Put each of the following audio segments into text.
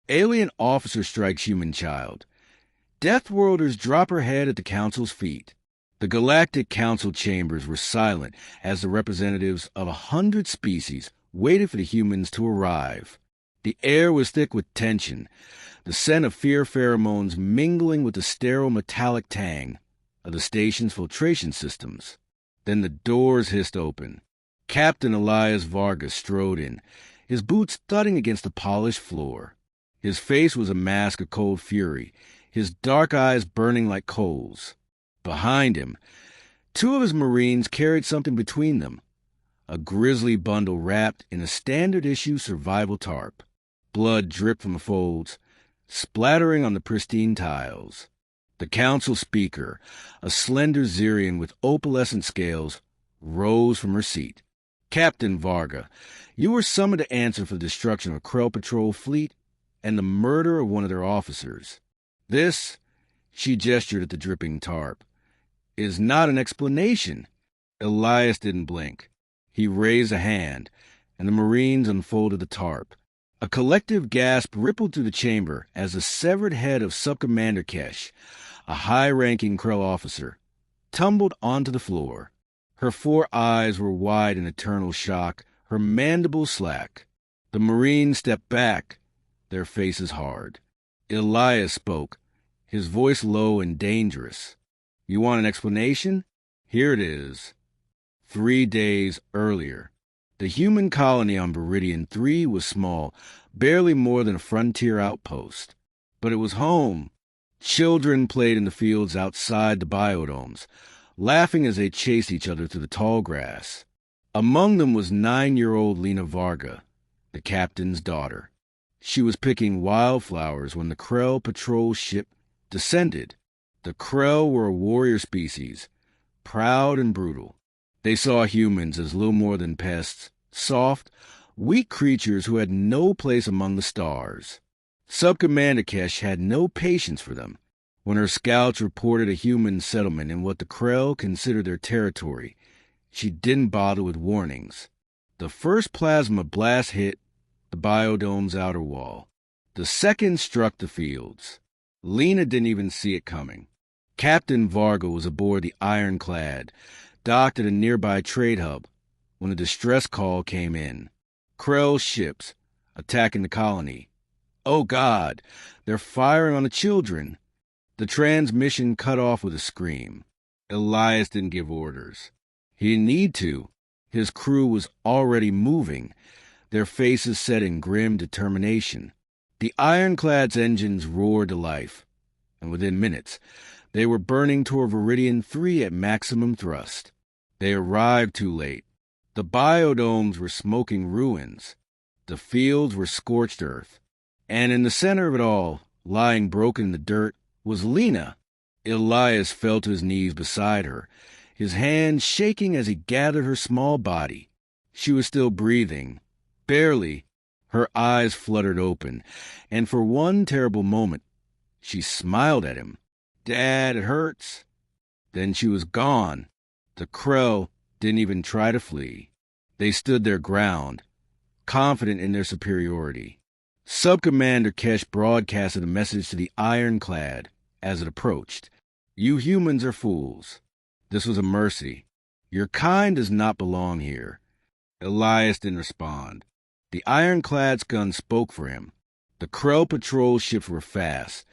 Alien officer strikes human child. Deathworlders drop her head at the Council's feet. The Galactic Council chambers were silent as the representatives of 100 species waited for the humans to arrive. The air was thick with tension, the scent of fear pheromones mingling with the sterile metallic tang of the station's filtration systems. Then the doors hissed open. Captain Elias Varga strode in, his boots thudding against the polished floor. His face was a mask of cold fury, his dark eyes burning like coals. Behind him, two of his Marines carried something between them, a grisly bundle wrapped in a standard-issue survival tarp. Blood dripped from the folds, splattering on the pristine tiles. The council speaker, a slender Xerian with opalescent scales, rose from her seat. Captain Varga, you were summoned to answer for the destruction of a Krell patrol fleet and the murder of one of their officers. This, she gestured at the dripping tarp, is not an explanation. Elias didn't blink. He raised a hand, and the Marines unfolded the tarp. A collective gasp rippled through the chamber as the severed head of Sub-Commander Kesh, a high-ranking Krell officer, tumbled onto the floor. Her 4 eyes were wide in eternal shock, her mandibles slack. The Marines stepped back, their faces hard. Elias spoke, his voice low and dangerous. You want an explanation? Here it is. 3 days earlier, the human colony on Viridian 3 was small, barely more than a frontier outpost. But it was home. Children played in the fields outside the biodomes, laughing as they chased each other through the tall grass. Among them was 9-year-old Lena Varga, the captain's daughter. She was picking wildflowers when the Krell patrol ship descended. The Krell were a warrior species, proud and brutal. They saw humans as little more than pests, soft, weak creatures who had no place among the stars. Sub-Commander Kesh had no patience for them. When her scouts reported a human settlement in what the Krell considered their territory, she didn't bother with warnings. The first plasma blast hit the biodome's outer wall. The second struck the fields. Lena didn't even see it coming. Captain Varga was aboard the Ironclad, docked at a nearby trade hub, when a distress call came in. Krell ships, attacking the colony. Oh God, they're firing on the children. The transmission cut off with a scream. Elias didn't give orders. He didn't need to. His crew was already moving, their faces set in grim determination. The Ironclad's engines roared to life, and within minutes, they were burning toward Viridian 3 at maximum thrust. They arrived too late. The biodomes were smoking ruins. The fields were scorched earth. And in the center of it all, lying broken in the dirt, was Lena. Elias fell to his knees beside her, his hands shaking as he gathered her small body. She was still breathing, barely. Her eyes fluttered open, and for one terrible moment, she smiled at him. Dad, it hurts. Then she was gone. The Krell didn't even try to flee. They stood their ground, confident in their superiority. Sub-Commander Kesh broadcasted a message to the Ironclad as it approached. You humans are fools. This was a mercy. Your kind does not belong here. Elias didn't respond. The Ironclad's gun spoke for him. The Krell patrol ships were fast,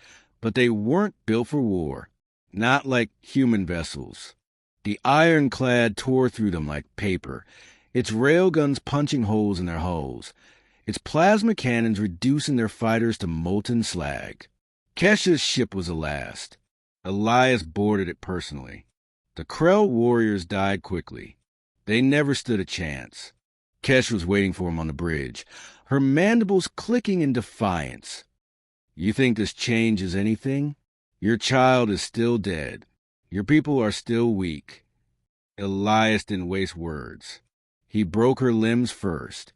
but they weren't built for war, not like human vessels. The Ironclad tore through them like paper, its railguns punching holes in their hulls, its plasma cannons reducing their fighters to molten slag. Kesh's ship was the last. Elias boarded it personally. The Krell warriors died quickly. They never stood a chance. Kesh was waiting for him on the bridge, her mandibles clicking in defiance. You think this changes anything? Your child is still dead. Your people are still weak. Elias didn't waste words. He broke her limbs first,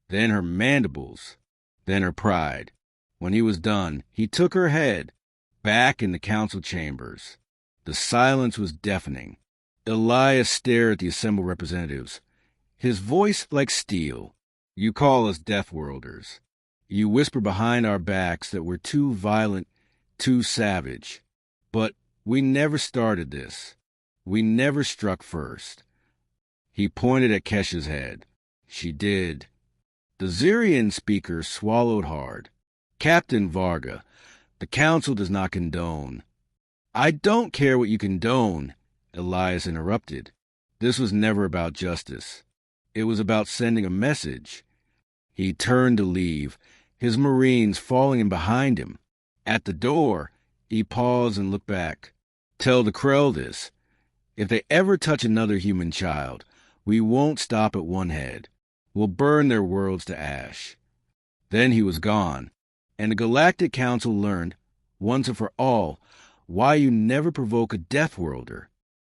then her mandibles, then her pride. When he was done, he took her head, back in the council chambers. The silence was deafening. Elias stared at the assembled representatives, his voice like steel. You call us Deathworlders. You whisper behind our backs that we're too violent, too savage. But we never started this. We never struck first. He pointed at Kesha's head. She did. The Zirian speaker swallowed hard. Captain Varga, the council does not condone. I don't care what you condone, Elias interrupted. This was never about justice. It was about sending a message. He turned to leave, his Marines falling in behind him. At the door, he paused and looked back. Tell the Krell this. If they ever touch another human child, we won't stop at one head. We'll burn their worlds to ash. Then he was gone, and the Galactic Council learned, once and for all, why you never provoke a Deathworlder.